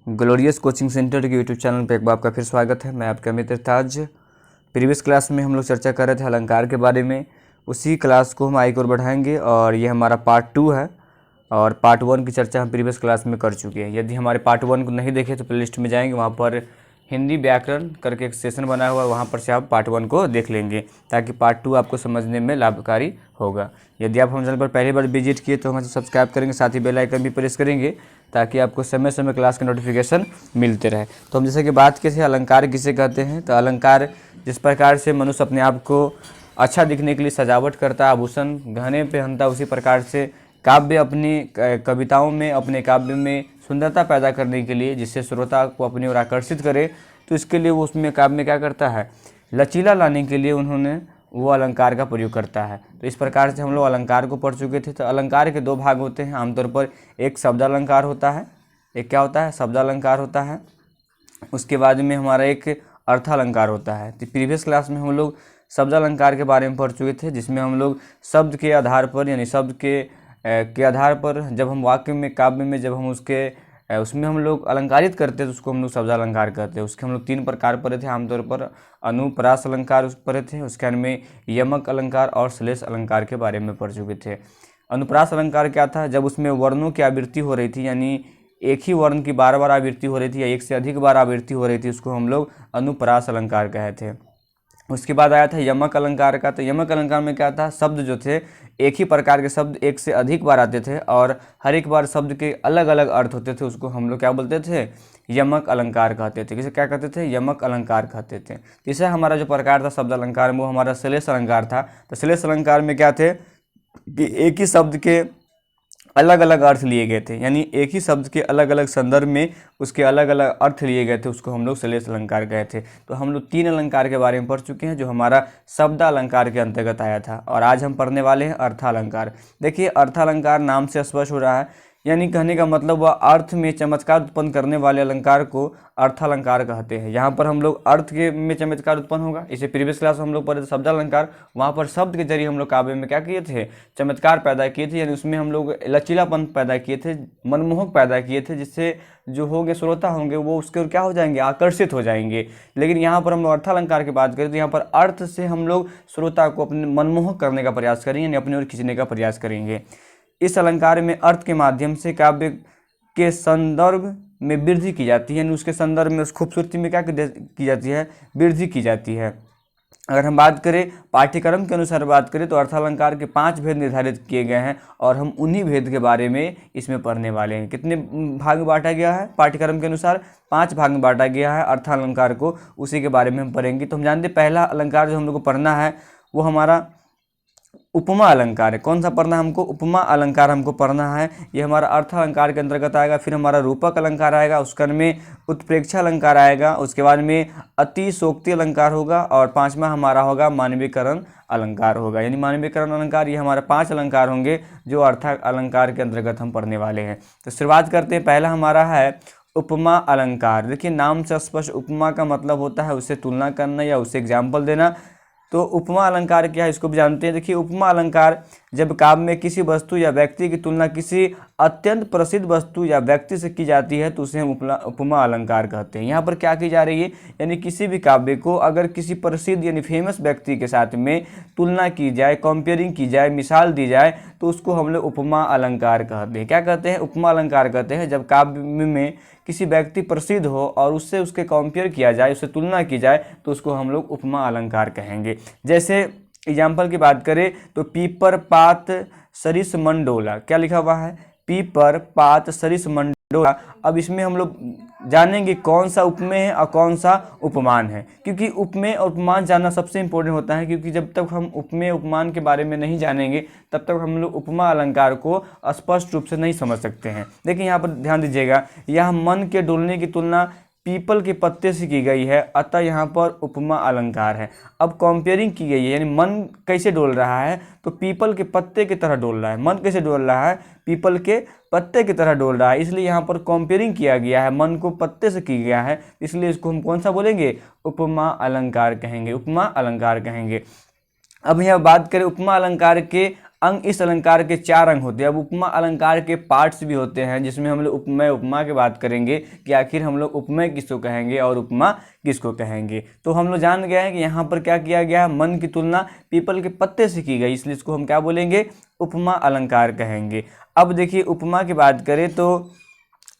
Glorious coaching centre के YouTube channel पर एक बार आपका फिर स्वागत है। मैं आपका मित्र ताज। प्रीवियस क्लास में हम लोग चर्चा कर रहे थे अलंकार के बारे में। उसी क्लास को हम आगे और बढ़ाएंगे और ये हमारा पार्ट 2 है और पार्ट 1 की चर्चा हम प्रीवियस क्लास में कर चुके हैं। यदि हमारे पार्ट 1 को नहीं देखे तो प्लेलिस्ट में जाएंगे, वहाँ पर हिंदी व्याकरण करके एक सेशन बना हुआ है, वहाँ पर से आप पार्ट 1 को देख लेंगे ताकि पार्ट 2 आपको समझने में लाभकारी होगा। यदि आप हम चैनल पर पहली बार विजिट किए तो हमें सब्सक्राइब करेंगे, साथ ही बेल आइकन भी प्रेस करेंगे ताकि आपको समय समय क्लास के नोटिफिकेशन मिलते रहे। तो हम जैसे कि बात की थी अलंकार किसे कहते हैं, तो अलंकार जिस प्रकार से मनुष्य अपने आप को अच्छा दिखने के लिए सजावट करता है, आभूषण गहने पहनता है, उसी प्रकार से काव्य अपनी कविताओं में, अपने काव्य में सुंदरता पैदा करने के लिए, जिससे श्रोता को अपनी ओर आकर्षित करे, तो इसके लिए वो उसमें काव्य में क्या करता है, लचीला लाने के लिए उन्होंने वो अलंकार का प्रयोग करता है। तो इस प्रकार से हम लोग अलंकार को पढ़ चुके थे। तो अलंकार के 2 भाग होते हैं आमतौर पर, एक शब्द अलंकार होता है, एक क्या होता है, शब्द अलंकार होता है। उसके बाद में हमारा एक अर्थ अलंकार होता है। तो प्रीवियस क्लास में हम लोग शब्द अलंकार के बारे में पढ़ चुके थे, जिसमें हम लोग शब्द के आधार पर, यानी शब्द के आधार पर जब हम वाक्य में, काव्य में जब हम उसमें हम लोग अलंकारित करते हैं तो उसको हम लोग शब्द अलंकार कहते हैं। उसके हम लोग 3 प्रकार पढ़े थे आमतौर पर। अनुप्रास अलंकार पढ़े थे, उसके बाद में यमक अलंकार और श्लेष अलंकार के बारे में पढ़ चुके थे। अनुप्रास अलंकार क्या था, जब उसमें वर्णों की आवृत्ति हो रही थी, यानी एक ही वर्ण की बार बार आवृत्ति हो रही थी या एक से अधिक बार आवृत्ति हो रही थी, उसको हम लोग अनुप्रास अलंकार कहे थे। उसके बाद आया था यमक अलंकार का। तो यमक अलंकार में क्या था, शब्द जो थे, एक ही प्रकार के शब्द एक से अधिक बार आते थे और हर एक बार शब्द के अलग अलग अर्थ होते थे, उसको हम लोग क्या बोलते थे, यमक अलंकार कहते थे। किसे क्या कहते थे, यमक अलंकार कहते थे। तीसरा हमारा जो प्रकार था शब्द अलंकार में, वो हमारा श्लेष अलंकार था। तो श्लेष अलंकार में क्या थे कि एक ही शब्द के अलग अलग अर्थ लिए गए थे, यानी एक ही शब्द के अलग अलग संदर्भ में उसके अलग अलग अर्थ लिए गए थे, उसको हम लोग श्लेष अलंकार कहे थे। तो हम लोग 3 अलंकार के बारे में पढ़ चुके हैं जो हमारा शब्द अलंकार के अंतर्गत आया था, और आज हम पढ़ने वाले हैं अर्थालंकार। देखिए अर्थालंकार नाम से स्पष्ट हो रहा है, यानी कहने का मतलब वह अर्थ में चमत्कार उत्पन्न करने वाले अलंकार को अर्थालंकार कहते हैं। यहाँ पर हम लोग अर्थ के में चमत्कार उत्पन्न होगा। इसे प्रीवियस क्लास हम लोग पढ़े थे शब्द अलंकार, वहाँ पर शब्द के जरिए हम लोग काव्य में क्या किए थे, चमत्कार पैदा किए थे, यानी उसमें हम लोग लचीलापन पैदा किए थे, मनमोहक पैदा किए थे, जिससे जो होंगे श्रोता होंगे वो उसके और क्या हो जाएंगे, आकर्षित हो जाएंगे। लेकिन यहाँ पर हम लोग अर्थालंकार की बात करें तो यहाँ पर अर्थ से हम लोग श्रोता को अपने मनमोहक करने का प्रयास करेंगे, यानी अपनी ओर खींचने का प्रयास करेंगे। इस अलंकार में अर्थ के माध्यम से काव्य के संदर्भ में वृद्धि की जाती है, यानी उसके संदर्भ में, उस खूबसूरती में क्या की जाती है, वृद्धि की जाती है। अगर हम बात करें पाठ्यक्रम के अनुसार बात करें तो अर्थालंकार के 5 भेद निर्धारित किए गए हैं और हम उन्हीं भेद के बारे में इसमें पढ़ने वाले हैं। कितने भाग में बांटा गया है, पाठ्यक्रम के अनुसार 5 भाग में बांटा गया है अर्थालंकार को, उसी के बारे में हम पढ़ेंगे। तो हम जानते हैं पहला अलंकार जो हम लोग को पढ़ना है वो हमारा उपमा अलंकार है। कौन सा पढ़ना है हमको, उपमा अलंकार हमको पढ़ना है। ये हमारा अर्थ अलंकार के अंतर्गत आएगा। फिर हमारा रूपक अलंकार आएगा, उसके में उत्प्रेक्षा अलंकार आएगा, उसके बाद में अतिशोक्ति अलंकार होगा, और 5वां हमारा होगा मानवीकरण अलंकार होगा। यानी मानवीकरण अलंकार, ये हमारे 5 अलंकार होंगे जो अर्थ अलंकार के अंतर्गत हम पढ़ने वाले हैं। तो शुरुआत करते हैं। पहला हमारा है उपमा अलंकार। देखिए नाम से स्पष्ट, उपमा का मतलब होता है उससे तुलना करना या उससे एग्जाम्पल देना। तो उपमा अलंकार क्या है इसको भी जानते हैं। देखिए उपमा अलंकार जब काव्य में किसी वस्तु या व्यक्ति की तुलना किसी अत्यंत प्रसिद्ध वस्तु या व्यक्ति से की जाती है तो उसे हम उपमा अलंकार कहते हैं। यहाँ पर क्या की जा रही है, यानी किसी भी काव्य को अगर किसी प्रसिद्ध यानी फेमस व्यक्ति के साथ में तुलना की जाए, कंपेयरिंग की जाए, मिसाल दी जाए, तो उसको हम लोग उपमा अलंकार कहते हैं। क्या कहते हैं, उपमा अलंकार कहते हैं। जब काव्य में किसी व्यक्ति प्रसिद्ध हो और उससे उसके कंपेयर किया जाए, उससे तुलना की जाए, तो उसको हम लोग उपमा अलंकार कहेंगे। जैसे एग्जाम्पल की बात करें तो पीपर पात सरिस मंडोला, क्या लिखा हुआ है, पीपर पात सरिस मंडोला। अब इसमें हम लोग जानेंगे कौन सा उपमेय है और कौन सा उपमान है, क्योंकि उपमेय और उपमान जानना सबसे इंपॉर्टेंट होता है, क्योंकि जब तक हम उपमेय उपमान के बारे में नहीं जानेंगे तब तक हम लोग उपमा अलंकार को स्पष्ट रूप से नहीं समझ सकते हैं। देखिए यहाँ पर ध्यान दीजिएगा, यह मन के डोलने की तुलना पीपल के पत्ते से की गई है, अतः यहाँ पर उपमा अलंकार है। अब कंपेयरिंग की गई है, यानी मन कैसे डोल रहा है, तो पीपल के पत्ते की तरह डोल रहा है। मन कैसे डोल रहा है, पीपल के पत्ते की तरह डोल रहा है, इसलिए यहाँ पर कंपेयरिंग किया गया है, मन को पत्ते से किया गया है, इसलिए इसको हम कौन सा बोलेंगे, उपमा अलंकार कहेंगे, उपमा अलंकार कहेंगे। अब यहाँ बात करें उपमा अलंकार के अंग इस अलंकार के 4 अंग होते हैं। अब उपमा अलंकार के पार्ट्स भी होते हैं, जिसमें हम लोग उपमेय उपमा की बात करेंगे कि आखिर हम लोग उपमेय किसको कहेंगे और उपमा किसको कहेंगे। तो हम लोग जान गए हैं कि यहाँ पर क्या किया गया है, मन की तुलना पीपल के पत्ते से की गई, इसलिए इसको हम क्या बोलेंगे, उपमा अलंकार कहेंगे। अब देखिए उपमा की बात करें तो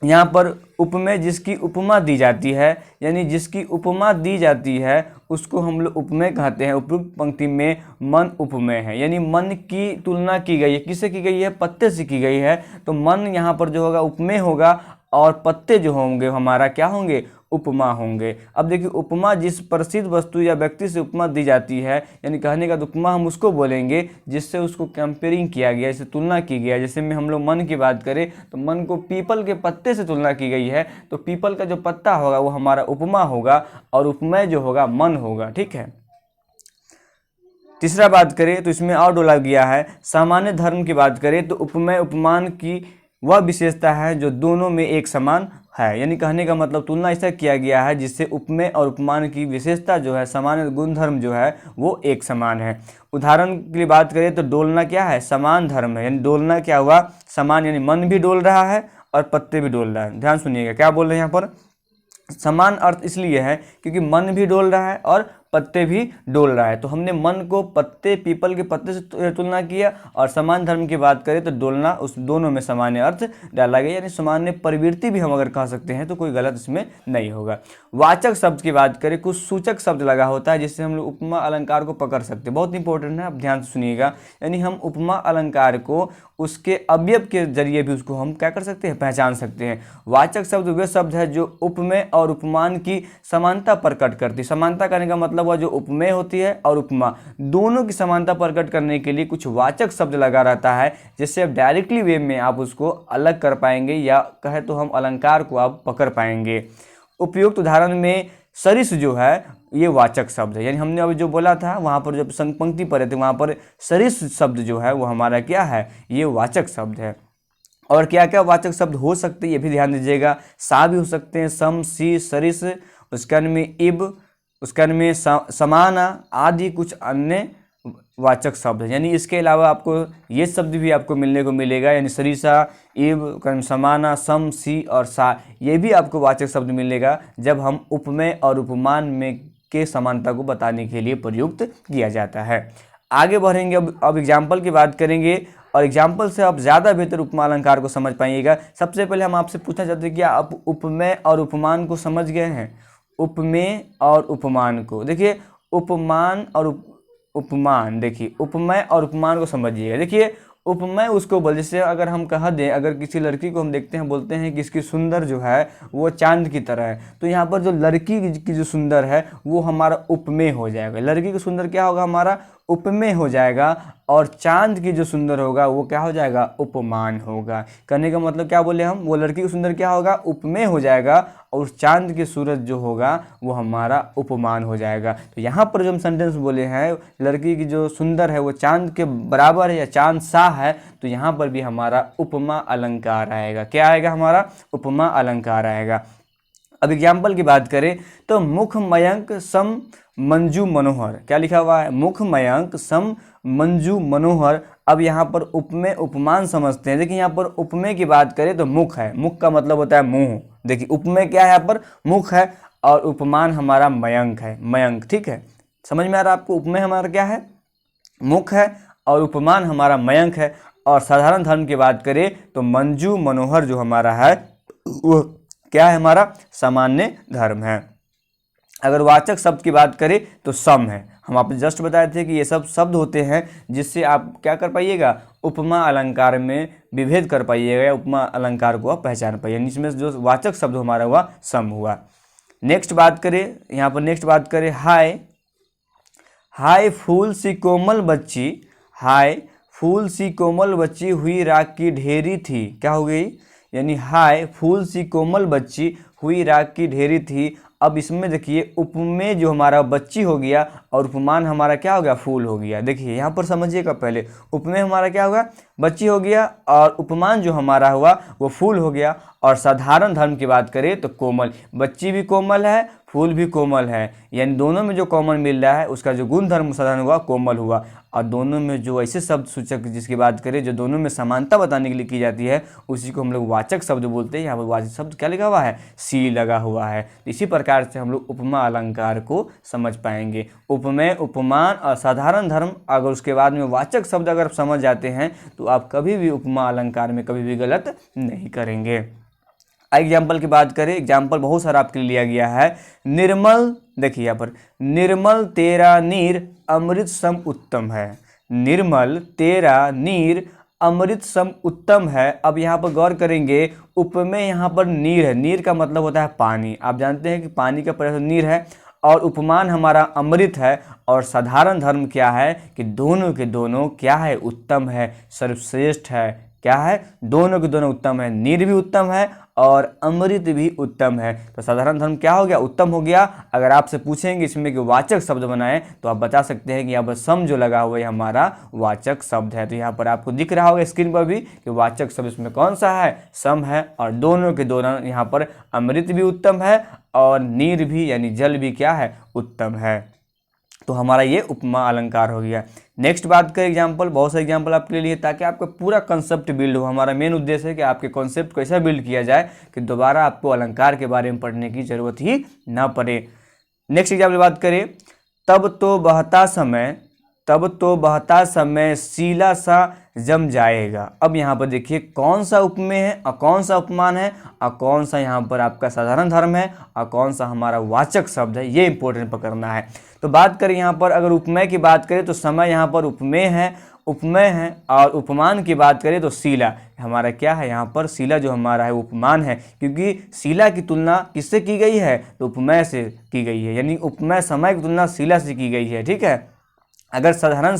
यहाँ पर उपमेय जिसकी उपमा दी जाती है, यानी जिसकी उपमा दी जाती है उसको हम लोग उपमेय कहते हैं। उपयुक्त पंक्ति में मन उपमेय है, यानी मन की तुलना की गई है, किससे की गई है, पत्ते से की गई है। तो मन यहाँ पर जो होगा उपमेय होगा और पत्ते जो होंगे हमारा क्या होंगे, उपमा होंगे। अब देखिए उपमा जिस प्रसिद्ध वस्तु या व्यक्ति से उपमा दी जाती है, यानी कहने का उपमा हम उसको बोलेंगे जिससे उसको कंपेयरिंग किया गया, जैसे तुलना की गया। जैसे में हम लोग मन की बात करें तो मन को पीपल के पत्ते से तुलना की गई है, तो पीपल का जो पत्ता होगा वो हमारा उपमा होगा और उपमेय जो होगा मन होगा। ठीक है। तीसरा बात करें तो इसमें और डोला गया है सामान्य धर्म की बात करें तो उपमेय उपमान की वह विशेषता है जो दोनों में एक समान है, यानी कहने का मतलब तुलना ऐसा किया गया है जिससे उपमेय और उपमान की विशेषता जो है, सामान्य गुणधर्म जो है वो एक समान है। उदाहरण के लिए बात करें तो डोलना क्या है, समान धर्म है, यानी डोलना क्या हुआ, समान, यानी मन भी डोल रहा है और पत्ते भी डोल रहा है। ध्यान सुनिएगा क्या बोल रहे हैं यहाँ पर, समान अर्थ इसलिए है क्योंकि मन भी डोल रहा है और पत्ते भी डोल रहा है। तो हमने मन को पत्ते, पीपल के पत्ते से तुलना किया, और समान धर्म की बात करें तो डोलना, उस दोनों में सामान्य अर्थ डाला गया, यानी सामान्य प्रवृत्ति भी हम अगर कह सकते हैं तो कोई गलत इसमें नहीं होगा। वाचक शब्द की बात करें, कुछ सूचक शब्द लगा होता है जिससे हम लोग उपमा अलंकार को पकड़ सकते हैं। बहुत इंपॉर्टेंट है, आप ध्यान से सुनिएगा। यानी हम उपमा अलंकार को उसके अवयव के जरिए भी उसको हम क्या कर सकते हैं, पहचान सकते हैं। वाचक शब्द वे शब्द है जो उपमेय और उपमान की समानता प्रकट करती है। समानता करने का मतलब वह जो उपमेय होती है और उपमा दोनों की समानता प्रकट करने के लिए कुछ वाचक शब्द लगा रहता है, जिससे आप डायरेक्टली वे में आप उसको अलग कर पाएंगे, या कहे तो हम अलंकार को आप पकड़ पाएंगे। उपयुक्त उदाहरण में सरिस जो है ये वाचक शब्द है, यानी हमने अभी जो बोला था वहाँ पर जब संपंक्ति पढ़े थे वहाँ पर सरिस शब्द जो है वो हमारा क्या है, ये वाचक शब्द है। और क्या क्या वाचक शब्द हो सकते हैं ये भी ध्यान दीजिएगा। सा भी हो सकते हैं, सम, सी, सरिस, उसके अन्य में इब, उसके अन्य में समाना आदि कुछ अन्य वाचक शब्द है। यानी इसके अलावा आपको ये शब्द भी आपको मिलने को मिलेगा, यानी सरिसा, इब, समाना, सम, सी और सा, ये भी आपको वाचक शब्द मिलेगा जब हम उपमेय और उपमान में के समानता को बताने के लिए प्रयुक्त किया जाता है। आगे बढ़ेंगे, अब एग्जाम्पल की बात करेंगे, और एग्जाम्पल से आप ज़्यादा बेहतर उपमा अलंकार को समझ पाइएगा। सबसे पहले हम आपसे पूछना चाहते हैं कि आप उपमेय और उपमान को समझ गए हैं। उपमेय और उपमान को देखिए, उपमान और उपमान, देखिए उपमेय और उपमान को समझिएगा। देखिए उपमेय उसको बोल, जैसे अगर हम कह दें, अगर किसी लड़की को हम देखते हैं बोलते हैं कि इसकी सुंदर जो है वो चांद की तरह है, तो यहाँ पर जो लड़की की जो सुंदर है वो हमारा उपमेय हो जाएगा। लड़की की सुंदर क्या होगा, हमारा उपमेय हो जाएगा, और चांद की जो सुंदर होगा वो क्या हो जाएगा, उपमान होगा। कहने का मतलब क्या बोले हम, वो लड़की की सुंदर क्या होगा, उपमेय हो जाएगा, और उस चांद की सूरत जो होगा वो हमारा उपमान हो जाएगा। तो यहाँ पर जो हम सेंटेंस बोले हैं, लड़की की जो सुंदर है वो चांद के बराबर है या चांद सा है, तो यहाँ पर भी हमारा उपमा अलंकार आएगा। क्या आएगा, हमारा उपमा अलंकार आएगा। अब एग्जाम्पल की बात करें तो मुख मयंक सम मंजू मनोहर, क्या लिखा हुआ है, मुख मयंक सम मंजू मनोहर। अब यहाँ पर उपमेय उपमान समझते हैं। देखिए यहाँ पर उपमेय की बात करें तो मुख है, मुख का मतलब होता है मुंह। देखिए उपमेय क्या है, यहाँ पर मुख है, और उपमान हमारा मयंक है, मयंक। ठीक है, समझ में आ रहा है आपको, उपमेय हमारा क्या है, मुख है, और उपमान हमारा मयंक है। और साधारण धर्म की बात करें तो मंजू मनोहर जो हमारा है वो क्या है, हमारा सामान्य धर्म है। अगर वाचक शब्द की बात करें तो सम है। हम आपने जस्ट बताए थे कि ये सब शब्द होते हैं जिससे आप क्या कर पाइएगा, उपमा अलंकार में विभेद कर पाइएगा, उपमा अलंकार को आप पहचान पाइए। इसमें जो वाचक शब्द हमारा हुआ सम हुआ। नेक्स्ट बात करें, यहाँ पर नेक्स्ट बात करें, हाय हाय फूल सी कोमल बच्ची, हाय फूल सी कोमल बच्ची हुई राख की ढेरी थी। क्या हो गई, यानी हाय फूल सी कोमल बच्ची हुई राख की ढेरी थी। अब इसमें देखिए उपमेय जो हमारा बच्ची हो गया और उपमान हमारा क्या हो गया, फूल हो गया। देखिए यहाँ पर समझिएगा, पहले उपमेय हमारा क्या होगा, बच्ची हो गया, और उपमान जो हमारा हुआ वो फूल हो गया। और साधारण धर्म की बात करें तो कोमल, बच्ची भी कोमल है, फूल भी कोमल है, यानी दोनों में जो कॉमन मिल रहा है उसका जो गुण धर्म साधारण हुआ कोमल हुआ। और दोनों में जो ऐसे शब्द सूचक जिसकी बात करें जो दोनों में समानता बताने के लिए की जाती है उसी को हम लोग वाचक शब्द बोलते हैं। यहाँ पर वाचक शब्द क्या लगा हुआ है, सी लगा हुआ है। इसी प्रकार से हम लोग उपमा अलंकार को समझ पाएंगे। उपमेय, उपमान और साधारण धर्म, अगर उसके बाद में वाचक शब्द अगर समझ जाते हैं तो आप कभी भी उपमा अलंकार में कभी भी गलत नहीं करेंगे। एग्जाम्पल की बात करें, एग्जाम्पल बहुत सारा आपके लिए लिया गया है। निर्मल, देखिए यहाँ पर, निर्मल तेरा नीर अमृत सम उत्तम है। निर्मल तेरा नीर अमृत सम उत्तम है। अब यहाँ पर गौर करेंगे, उप में यहाँ पर नीर है, नीर का मतलब होता है पानी। आप जानते हैं कि पानी का प्रयोग नीर है। और उपमान हमारा अमृत है। और साधारण धर्म क्या है कि दोनों के दोनों क्या है, उत्तम है, सर्वश्रेष्ठ है। क्या है, दोनों के दोनों उत्तम है, नीर भी उत्तम है और अमृत भी उत्तम है। तो साधारण धर्म क्या हो गया, उत्तम हो गया। अगर आपसे पूछेंगे इसमें कि वाचक शब्द बनाएं तो आप बता सकते हैं कि यहाँ पर सम जो लगा हुआ है हमारा वाचक शब्द है। तो यहाँ पर आपको दिख रहा होगा स्क्रीन पर भी कि वाचक शब्द इसमें कौन सा है, सम है। और दोनों के दोनों यहाँ पर अमृत भी उत्तम है और नीर भी यानी जल भी क्या है, उत्तम है। तो हमारा ये उपमा अलंकार हो गया। नेक्स्ट बात करें एग्जाम्पल, बहुत सारे एग्जाम्पल आपके लिए ताकि आपका पूरा कंसेप्ट बिल्ड हो। हमारा मेन उद्देश्य है कि आपके कॉन्सेप्ट को ऐसा बिल्ड किया जाए कि दोबारा आपको अलंकार के बारे में पढ़ने की जरूरत ही ना पड़े। नेक्स्ट एग्जाम्पल बात करें, तब तो बहता समय सीला सा जम जाएगा। अब यहाँ पर देखिए कौन सा उपमेय है और कौन सा उपमान है और कौन सा यहाँ पर आपका साधारण धर्म है और कौन सा हमारा वाचक शब्द है, ये इंपॉर्टेंट पकड़ना है। तो बात करें यहाँ पर, अगर उपमेय की बात करें तो समय यहाँ पर उपमेय है। और उपमान की बात करें तो सीला हमारा क्या है, यहाँ पर सीला जो हमारा है उपमान है, क्योंकि सीला की तुलना किससे की गई है, तो उपमेय से की गई है। यानी उपमेय समय की तुलना सीला से की गई है। ठीक है। अगर साधारण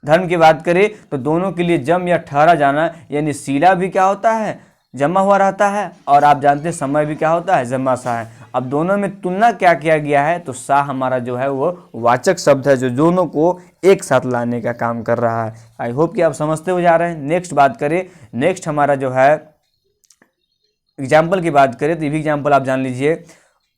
धर्म की बात करें तो दोनों के लिए जम या ठहरा जाना, यानी सीला भी क्या होता है, जमा हुआ रहता है, और आप जानते हैं समय भी क्या होता है, जमा सा है। अब दोनों में तुलना क्या किया गया है, तो सा हमारा जो है वो वाचक शब्द है जो दोनों को एक साथ लाने का काम कर रहा है। आई होप कि आप समझते हो जा रहे हैं। नेक्स्ट बात करें, नेक्स्ट हमारा जो है एग्जाम्पल की बात करें तो ये भी एग्जाम्पल आप जान लीजिए।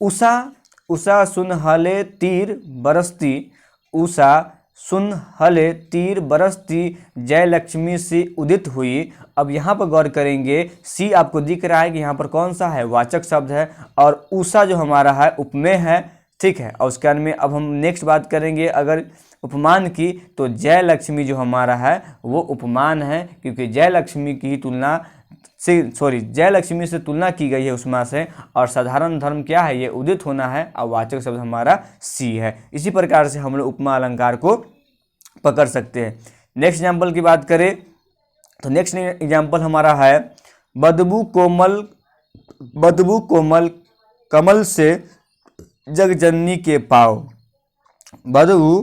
उषा सुनहले तीर बरसती, उषा सुनहले तीर बरसती जय लक्ष्मी से उदित हुई। अब यहाँ पर गौर करेंगे, सी आपको दिख रहा है कि यहाँ पर कौन सा है, वाचक शब्द है, और उषा जो हमारा है उपमेय है। ठीक है। और उसके बाद में अब हम नेक्स्ट बात करेंगे अगर उपमान की, तो जय लक्ष्मी जो हमारा है वो उपमान है, क्योंकि जय लक्ष्मी की तुलना जय लक्ष्मी से तुलना की गई है उष्मा से। और साधारण धर्म क्या है, ये उदित होना है, और वाचक शब्द हमारा सी है। इसी प्रकार से हम लोग उपमा अलंकार को पकड़ सकते हैं। नेक्स्ट एग्जाम्पल की बात करें तो नेक्स्ट एग्जाम्पल हमारा है, बदबू कोमल कमल से जगजननी के पाँव। बदबू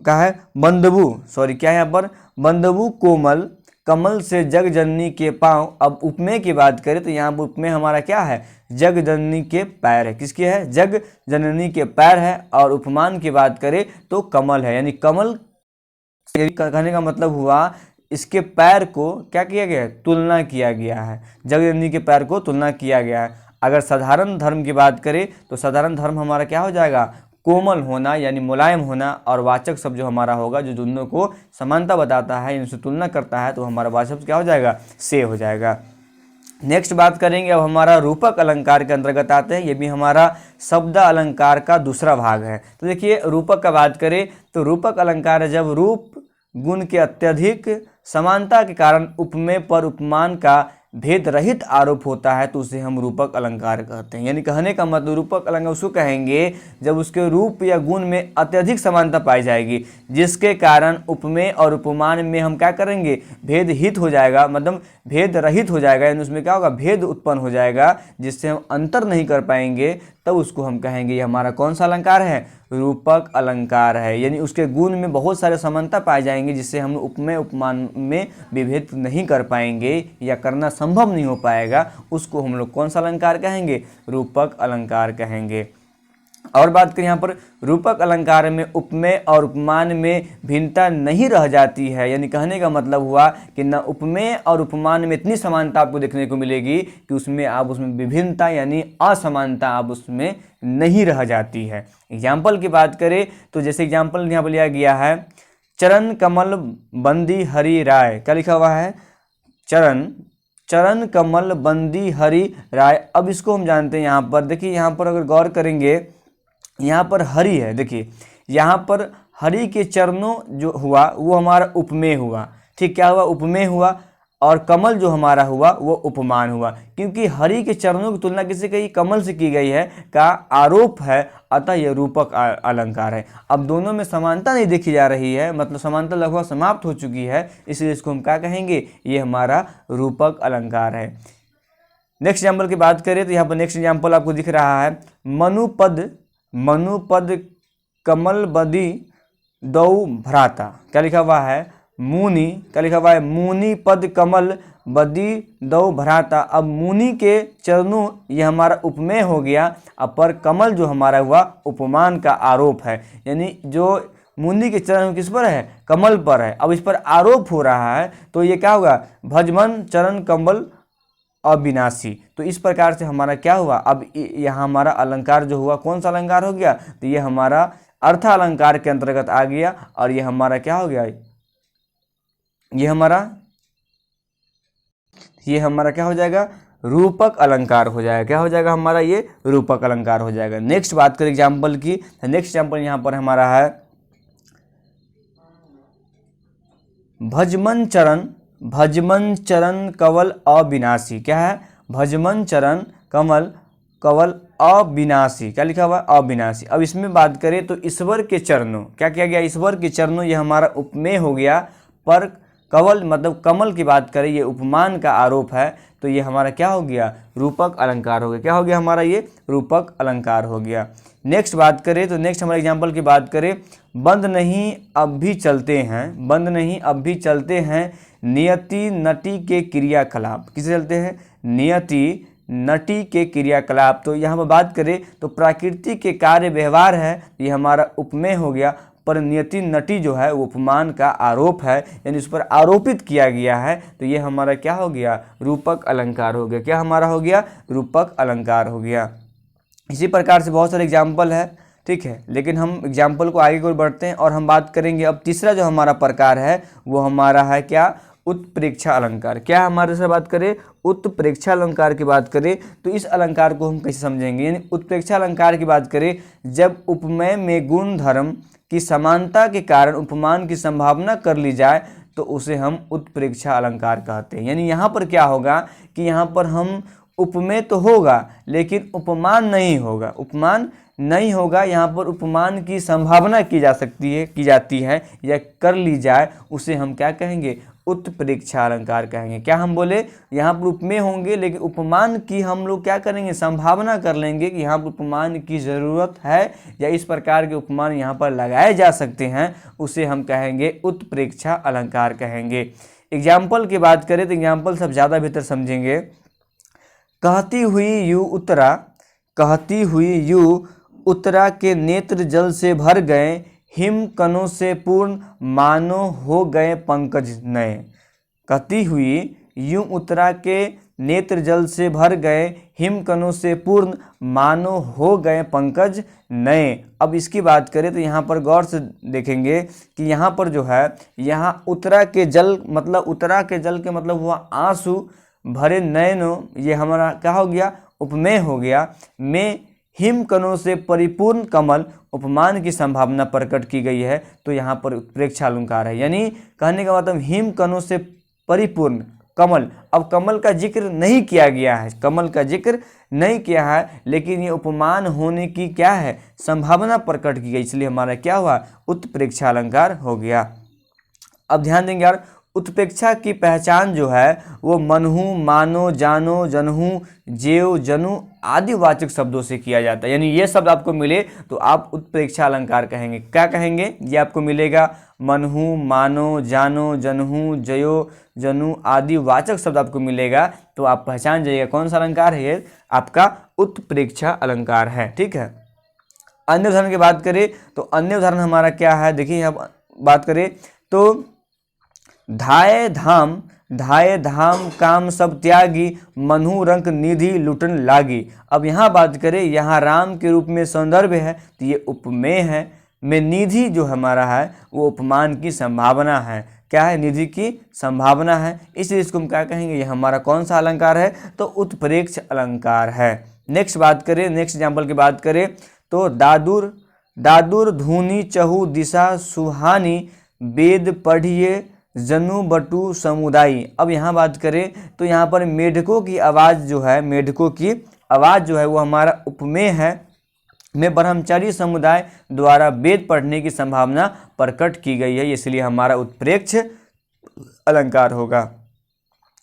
क्या है, बंदबू कोमल कमल से जगजननी के पाँव। अब उपमेय की बात करें तो यहाँ पर उपमेय हमारा क्या है, जगजननी के पैर है। किसके है, जगजननी के पैर है। और उपमान की बात करें तो कमल है, यानी कमल कहने का मतलब हुआ इसके पैर को क्या किया गया है, तुलना किया गया है, जगजननी के पैर को तुलना किया गया है। अगर साधारण धर्म की बात करें तो साधारण धर्म हमारा क्या हो जाएगा, कोमल होना यानी मुलायम होना। और वाचक शब्द जो हमारा होगा जो दोनों को समानता बताता है, इनसे तुलना करता है, तो हमारा वाचक शब्द क्या हो जाएगा, से हो जाएगा। नेक्स्ट बात करेंगे अब हमारा रूपक अलंकार के अंतर्गत आते हैं। ये भी हमारा शब्द अलंकार का दूसरा भाग है। तो देखिए रूपक का बात करें तो रूपक अलंकार है जब रूप गुण के अत्यधिक समानता के कारण उपमेय पर उपमान का भेद रहित आरोप होता है, तो उसे हम रूपक अलंकार कहते हैं। यानी कहने का मतलब रूपक अलंकार उसको कहेंगे जब उसके रूप या गुण में अत्यधिक समानता पाई जाएगी, जिसके कारण उपमेय और उपमान में हम क्या करेंगे, भेद हित हो जाएगा, मतलब भेद रहित हो जाएगा। यानी उसमें क्या होगा, भेद उत्पन्न हो जाएगा, जिससे हम अंतर नहीं कर पाएंगे, तब उसको हम कहेंगे ये हमारा कौन सा अलंकार है, रूपक अलंकार है। यानी उसके गुण में बहुत सारे समानता पाए जाएंगे, जिससे हम उपमेय उपमान में विभेद नहीं कर पाएंगे या करना संभव नहीं हो पाएगा, उसको हम लोग कौन सा अलंकार कहेंगे, रूपक अलंकार कहेंगे। और बात करें यहाँ पर रूपक अलंकार में उपमेय और उपमान में भिन्नता नहीं रह जाती है, यानी कहने का मतलब हुआ कि न उपमेय और उपमान में इतनी समानता आपको देखने को मिलेगी कि उसमें विभिन्नता यानी असमानता आप उसमें नहीं रह जाती है। एग्जाम्पल की बात करें तो जैसे एग्जाम्पल यहाँ पर लिया गया है, चरण कमल बंदी हरि राय। क्या लिखा हुआ है? चरण कमल बंदी हरि राय। अब इसको हम जानते हैं, यहाँ पर देखिए, यहाँ पर अगर गौर करेंगे, यहाँ पर हरि है, देखिए यहाँ पर हरि के चरणों जो हुआ वो हमारा उपमेय हुआ, ठीक, क्या हुआ? उपमेय हुआ। और कमल जो हमारा हुआ वो उपमान हुआ, क्योंकि हरि के चरणों की तुलना किसी की कमल से की गई है का आरोप है, अतः यह रूपक अलंकार है। अब दोनों में समानता नहीं देखी जा रही है, मतलब समानता लगभग समाप्त हो चुकी है, इसलिए इसको हम क्या कहेंगे? ये हमारा रूपक अलंकार है। नेक्स्ट एग्जाम्पल की बात करें तो यहाँ पर नेक्स्ट एग्जाम्पल आपको दिख रहा है, मनुपद कमल बदी दौ भ्राता। क्या लिखा हुआ है? मुनि। क्या लिखा हुआ है? मुनि पद कमल बदी दौ भ्राता। अब मुनि के चरणों ये हमारा उपमेय हो गया, अब पर कमल जो हमारा हुआ उपमान का आरोप है, यानी जो मुनि के चरण किस पर है? कमल पर है। अब इस पर आरोप हो रहा है तो ये क्या होगा? भजमन चरण कमल अविनाशी। तो इस प्रकार से हमारा क्या हुआ? अब यहाँ हमारा अलंकार जो हुआ कौन सा अलंकार हो गया? तो ये हमारा अर्थ अलंकार के अंतर्गत आ गया, और ये हमारा क्या हो गया? ये हमारा क्या हो जाएगा? रूपक अलंकार हो जाएगा। क्या हो जाएगा हमारा? ये रूपक अलंकार हो जाएगा। नेक्स्ट बात करें एग्जाम्पल की, नेक्स्ट एग्जाम्पल यहाँ पर हमारा है, भजमन चरण कवल अविनाशी। क्या है? भजमन चरण कवल अविनाशी। क्या लिखा हुआ? अविनाशी। अब इसमें बात करें तो ईश्वर के चरणों, क्या किया गया? ईश्वर के चरणों, ये हमारा उपमेय हो गया, पर कवल मतलब कमल की बात करें, ये उपमान का आरोप है, तो ये हमारा क्या हो गया? रूपक अलंकार हो गया। क्या हो गया हमारा? ये रूपक अलंकार हो गया। नेक्स्ट बात करें तो नेक्स्ट हमारे एग्जाम्पल की बात करें, बंद नहीं अब भी चलते हैं नियति नटी के क्रियाकलाप। किसे चलते हैं? नियति नटी के क्रियाकलाप। तो यहाँ पर बात करें तो प्राकृतिक के कार्य व्यवहार है, ये हमारा उपमेय हो गया, पर नियति नटी जो है वो उपमान का आरोप है, यानी उस पर आरोपित किया गया है, तो ये हमारा क्या हो गया? रूपक अलंकार हो गया। क्या हमारा हो गया? रूपक अलंकार हो गया। इसी प्रकार से बहुत सारे एग्जाम्पल है, ठीक है, लेकिन हम एग्जाम्पल को आगे की ओर बढ़ते हैं और हम बात करेंगे अब तीसरा जो हमारा प्रकार है वो हमारा है क्या? उत्प्रेक्षा अलंकार। क्या हमारे से बात करें? उत्प्रेक्षा अलंकार की बात करें तो इस अलंकार को हम कैसे समझेंगे? यानी उत्प्रेक्षा अलंकार की बात करें, जब उपमेय में गुण धर्म की समानता के कारण उपमान की संभावना कर ली जाए तो उसे हम उत्प्रेक्षा अलंकार कहते हैं। यानी यहाँ पर क्या होगा कि यहाँ पर हम उपमेय तो होगा लेकिन उपमान नहीं होगा, यहाँ पर उपमान की संभावना की जाती है या कर ली जाए, उसे हम क्या कहेंगे? उत्प्रेक्षा अलंकार कहेंगे। क्या हम बोले? यहाँ पर उपमेय होंगे लेकिन उपमान की हम लोग क्या करेंगे? संभावना कर लेंगे कि यहाँ पर उपमान की ज़रूरत है या इस प्रकार के उपमान यहाँ पर लगाए जा सकते हैं, उसे हम कहेंगे उत्प्रेक्षा अलंकार कहेंगे। एग्जाम्पल की बात करें तो एग्जाम्पल सब ज़्यादा बेहतर समझेंगे। कहती हुई यू उत्तरा के नेत्र जल से भर गए, हिम कणों से पूर्ण मानो हो गए पंकज नए। कहती हुई यूं उत्तरा के नेत्र जल से भर गए, हिम कणों से पूर्ण मानो हो गए पंकज नए। अब इसकी बात करें तो यहाँ पर गौर से देखेंगे कि यहाँ पर जो है, यहाँ उत्तरा के जल के मतलब हुआ आंसू भरे नयनों, ये हमारा क्या हो गया? उपमेय हो गया। में हिम कणों से परिपूर्ण कमल, उपमान की संभावना प्रकट की गई है, तो यहाँ पर उत्प्रेक्षा अलंकार है। यानी कहने का मतलब हिम कणों से परिपूर्ण कमल, अब कमल का जिक्र नहीं किया गया है, लेकिन ये उपमान होने की क्या है? संभावना प्रकट की गई, इसलिए हमारा क्या हुआ? उत्प्रेक्षा अलंकार हो गया। अब ध्यान देंगे यार, उत्प्रेक्षा की पहचान जो है वो मनहु, मानो, जानो, जनहु, जेव, जनु आदि वाचक शब्दों से किया जाता है। यानी ये शब्द आपको मिले तो आप उत्प्रेक्षा अलंकार कहेंगे। क्या कहेंगे? ये आपको मिलेगा मनहु, मानो, जानो, जनहु, जयो, जनु आदि वाचक शब्द आपको मिलेगा, तो आप पहचान जाइएगा कौन सा अलंकार है? ये आपका उत्प्रेक्षा अलंकार है। ठीक है, अन्य उदाहरण की बात करें तो अन्य उदाहरण हमारा क्या है, देखिए यहाँ बात करें तो धाय धाम काम सब त्यागी, मनु रंक निधि लुटन लागी। अब यहाँ बात करें, यहाँ राम के रूप में संदर्भ है तो ये उपमेय है, में निधि जो हमारा है वो उपमान की संभावना है। क्या है, निधि की संभावना है, इसलिए इसको हम क्या कहेंगे, ये हमारा कौन सा अलंकार है, तो उत्प्रेक्ष अलंकार है। नेक्स्ट बात करें, नेक्स्ट एग्जाम्पल की बात करें तो दादुर धुनी चहु दिशा सुहानी, वेद पढ़िए जनु बटु समुदायी। अब यहाँ बात करें तो यहाँ पर मेढकों की आवाज़ जो है, मेढकों की आवाज़ जो है वो हमारा उपमेय है, में ब्रह्मचारी समुदाय द्वारा वेद पढ़ने की संभावना प्रकट की गई है, इसलिए हमारा उत्प्रेक्ष अलंकार होगा।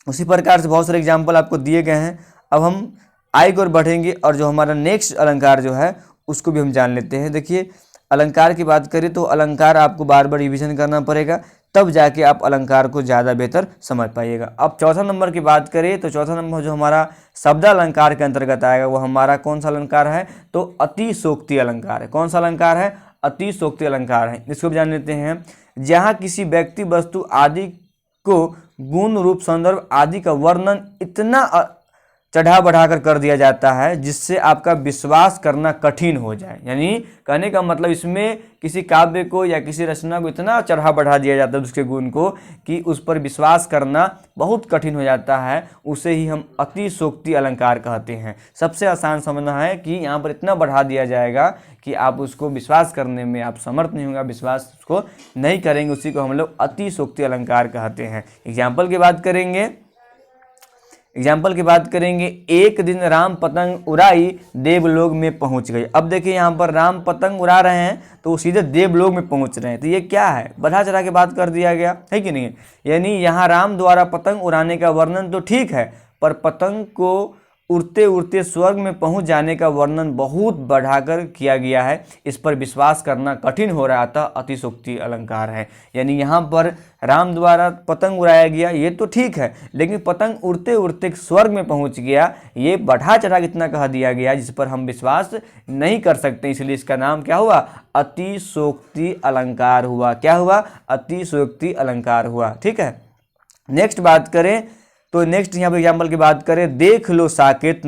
उसी प्रकार से बहुत सारे एग्जाम्पल आपको दिए गए हैं। अब हम आगे की ओर बढ़ेंगे और जो हमारा नेक्स्ट अलंकार जो है उसको भी हम जान लेते हैं। देखिए अलंकार की बात करें तो अलंकार आपको बार बार रिवीजन करना पड़ेगा, तब जाके आप अलंकार को ज़्यादा बेहतर समझ पाइएगा। अब चौथा नंबर की बात करें तो चौथा नंबर जो हमारा शब्द अलंकार के अंतर्गत आएगा वो हमारा कौन सा अलंकार है, तो अतिशोक्ति अलंकार है। कौन सा अलंकार है, अतिशोक्ति अलंकार है। इसको भी जान लेते हैं। जहाँ किसी व्यक्ति वस्तु आदि को गुण रूप संदर्भ आदि का वर्णन इतना चढ़ा बढ़ाकर कर दिया जाता है जिससे आपका विश्वास करना कठिन हो जाए। यानी कहने का मतलब इसमें किसी काव्य को या किसी रचना को इतना चढ़ा बढ़ा दिया जाता है उसके गुण को कि उस पर विश्वास करना बहुत कठिन हो जाता है, उसे ही हम अतिशोक्ति अलंकार कहते हैं। सबसे आसान समझना है कि यहाँ पर इतना बढ़ा दिया जाएगा कि आप उसको विश्वास करने में आप समर्थ नहीं होगा, विश्वास उसको नहीं करेंगे, उसी को हम लोग अतिशोक्ति अलंकार कहते हैं। एग्जाम्पल की बात करेंगे, एक दिन राम पतंग उड़ाई देवलोक में पहुंच गई। अब देखिए यहाँ पर राम पतंग उड़ा रहे हैं तो वो सीधे देवलोक में पहुंच रहे हैं, तो ये क्या है, बढ़ा चढ़ा के बात कर दिया गया है कि नहीं। यानी यहाँ राम द्वारा पतंग उड़ाने का वर्णन तो ठीक है, पर पतंग को उड़ते उड़ते स्वर्ग में पहुंच जाने का वर्णन बहुत बढ़ाकर किया गया है, इस पर विश्वास करना कठिन हो रहा था, अतिशोक्ति अलंकार है। यानी यहाँ पर राम द्वारा पतंग उड़ाया गया ये तो ठीक है, लेकिन पतंग उड़ते उड़ते स्वर्ग में पहुंच गया, ये बढ़ा चढ़ा कितना कह दिया गया जिस पर हम विश्वास नहीं कर सकते, इसलिए इसका नाम क्या हुआ, अतिशोक्ति अलंकार हुआ। क्या हुआ, अतिशोक्ति अलंकार हुआ। ठीक है, नेक्स्ट बात करें तो नेक्स्ट यहाँ पर एग्जाम्पल की बात करें, देख लो साकेत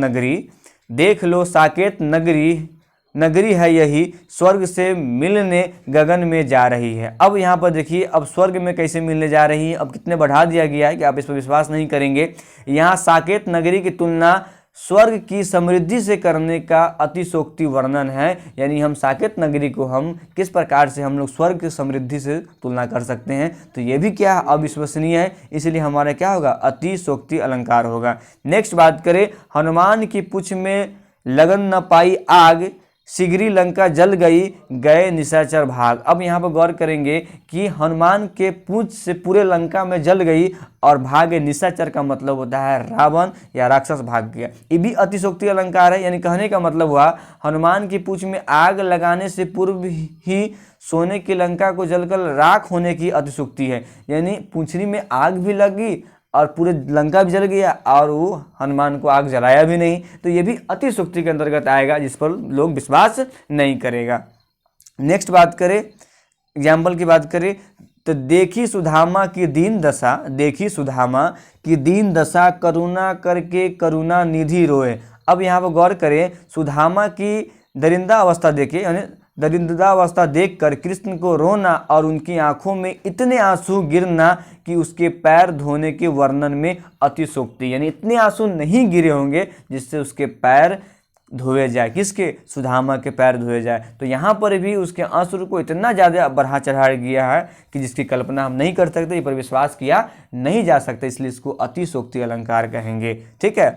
नगरी है यही, स्वर्ग से मिलने गगन में जा रही है। अब यहाँ पर देखिए, अब स्वर्ग में कैसे मिलने जा रही है, अब कितने बढ़ा दिया गया है कि आप इस पर विश्वास नहीं करेंगे। यहाँ साकेत नगरी की तुलना स्वर्ग की समृद्धि से करने का अतिशोक्ति वर्णन है। यानी हम साकेत नगरी को हम किस प्रकार से हम लोग स्वर्ग की समृद्धि से तुलना कर सकते हैं, तो ये भी क्या अविश्वसनीय है, इसलिए हमारा क्या होगा, अतिशोक्ति अलंकार होगा। नेक्स्ट बात करें, हनुमान की पूंछ में लगन न पाई आग, शीघ्री लंका जल गई, गए निशाचर भाग। अब यहाँ पर गौर करेंगे कि हनुमान के पूंछ से पूरे लंका में जल गई और भागे, निशाचर का मतलब होता है रावण या राक्षस भाग गया, ये भी अतिशोक्ति अलंकार है। यानी कहने का मतलब हुआ हनुमान की पूंछ में आग लगाने से पूर्व ही सोने की लंका को जलकर राख होने की अतिशोक्ति है। यानी पूंछड़ी में आग भी लगी और पूरे लंका भी जल गया और वो हनुमान को आग जलाया भी नहीं, तो ये भी अतिशोक्ति के अंतर्गत आएगा जिस पर लोग विश्वास नहीं करेगा। नेक्स्ट बात करें, एग्जाम्पल की बात करें तो देखी सुदामा की दीन दशा करुणा करके करुणा निधि रोए। अब यहाँ पर गौर करें, सुदामा की दरिंदा अवस्था देखिए, यानी दरिद्रावस्था देखकर कृष्ण को रोना और उनकी आंखों में इतने आंसू गिरना कि उसके पैर धोने के वर्णन में अतिशोक्ति। यानी इतने आंसू नहीं गिरे होंगे जिससे उसके पैर धोए जाए, किसके, सुदामा के पैर धोए जाए। तो यहाँ पर भी उसके आंसू को इतना ज़्यादा बढ़ा चढ़ा गया है कि जिसकी कल्पना हम नहीं कर सकते, इस पर विश्वास किया नहीं जा सकता, इसलिए इसको अतिशोक्ति अलंकार कहेंगे। ठीक है,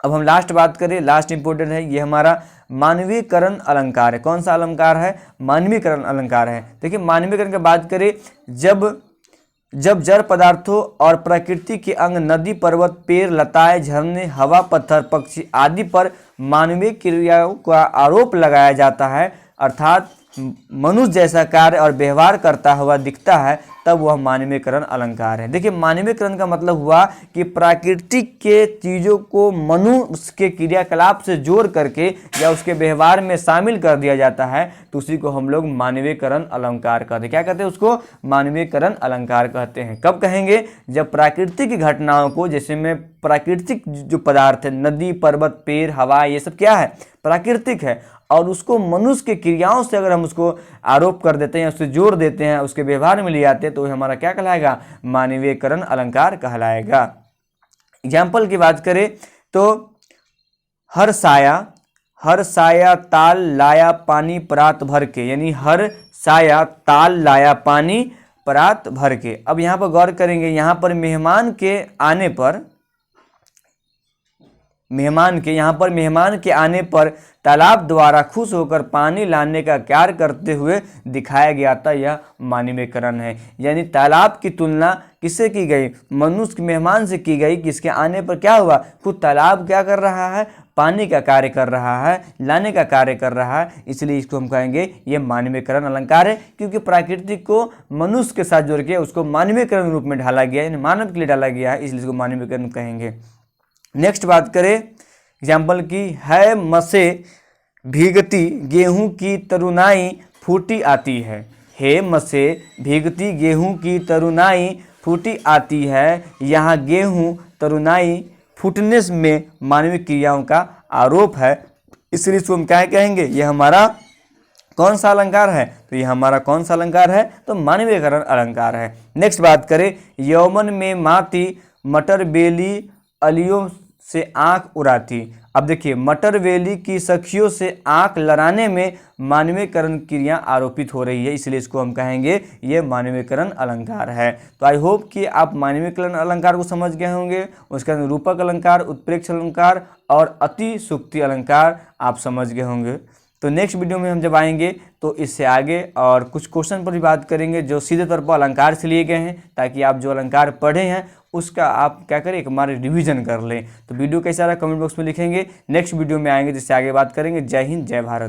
अब हम लास्ट बात करें, लास्ट इंपॉर्टेंट है, ये हमारा मानवीकरण अलंकार है। कौन सा अलंकार है, मानवीकरण अलंकार है। देखिए मानवीकरण की बात करें, जब जड़ पदार्थों और प्रकृति के अंग नदी पर्वत पेड़ लताएं झरने हवा पत्थर पक्षी आदि पर मानवीय क्रियाओं का आरोप लगाया जाता है, अर्थात मनुष्य जैसा कार्य और व्यवहार करता हुआ दिखता है, तब वह मानवीयकरण अलंकार है। देखिए, मानवीयकरण का मतलब हुआ कि प्राकृतिक के चीज़ों को मनुष्य के क्रियाकलाप से जोड़ करके या उसके व्यवहार में शामिल कर दिया जाता है, तो उसी को हम लोग मानवीयकरण अलंकार कहते हैं। क्या कहते हैं उसको? मानवीयकरण अलंकार कहते हैं। कब कहेंगे? जब प्राकृतिक घटनाओं को, जैसे में प्राकृतिक जो पदार्थ है, नदी, पर्वत, पेड़, हवा, ये सब क्या है? प्राकृतिक है, और उसको मनुष्य के क्रियाओं से अगर हम उसको आरोप कर देते हैं, उससे जोड़ देते हैं, उसके व्यवहार में ले आते हैं, तो हमारा क्या कहलाएगा? मानवीयकरण अलंकार कहलाएगा। एग्जाम्पल की बात करें तो हर साया ताल लाया पानी परात भर के, यानी हर साया ताल लाया पानी परात भर के। अब यहाँ पर गौर करेंगे, यहाँ पर मेहमान के आने पर तालाब द्वारा खुश होकर पानी लाने का कार्य करते हुए दिखाया गया था, यह मानवीयकरण है। यानी तालाब की तुलना किससे की गई? मनुष्य मेहमान से की गई। किसके आने पर क्या हुआ? खुद तालाब क्या कर रहा है? पानी का कार्य कर रहा है, लाने का कार्य कर रहा है, इसलिए इसको हम कहेंगे ये मानवीयकरण अलंकार है, क्योंकि प्राकृतिक को मनुष्य के साथ जोड़ के उसको मानवीयकरण रूप में ढाला गया है, यानी मानव के लिए डाला गया है, इसलिए इसको मानवीयकरण कहेंगे। नेक्स्ट बात करें एग्जाम्पल की, है मसे भीगती गेहूं की तरुनाई फूटी आती है। हे मसे भीगती गेहूं की तरुनाई फूटी आती है। यहाँ गेहूं तरुनाई फूटने में मानवीय क्रियाओं का आरोप है, इसलिए इसको हम क्या कहेंगे? ये हमारा कौन सा अलंकार है? तो ये हमारा कौन सा अलंकार है? तो मानवीयकरण अलंकार है। नेक्स्ट बात करें, यौवन में माती मटर बेली अलियों से आंख उड़ाती। अब देखिए, मटर बेली की सखियों से आंख लड़ाने में मानवीयकरण क्रिया आरोपित हो रही है, इसलिए इसको हम कहेंगे ये मानवीयकरण अलंकार है। तो आई होप कि आप मानवीयकरण अलंकार को समझ गए होंगे। उसके अंदर रूपक अलंकार, उत्प्रेक्ष अलंकार और अतिशयोक्ति अलंकार आप समझ गए होंगे। तो नेक्स्ट वीडियो में हम जब आएंगे तो इससे आगे और कुछ क्वेश्चन पर भी बात करेंगे जो सीधे तौर पर अलंकार से लिए गए हैं, ताकि आप जो अलंकार पढ़े हैं उसका आप क्या करें, एक हमारे रिवीजन कर लें। तो वीडियो कैसा रहा कमेंट बॉक्स में लिखेंगे। नेक्स्ट वीडियो में आएंगे जिससे आगे बात करेंगे। जय हिंद, जय भारत।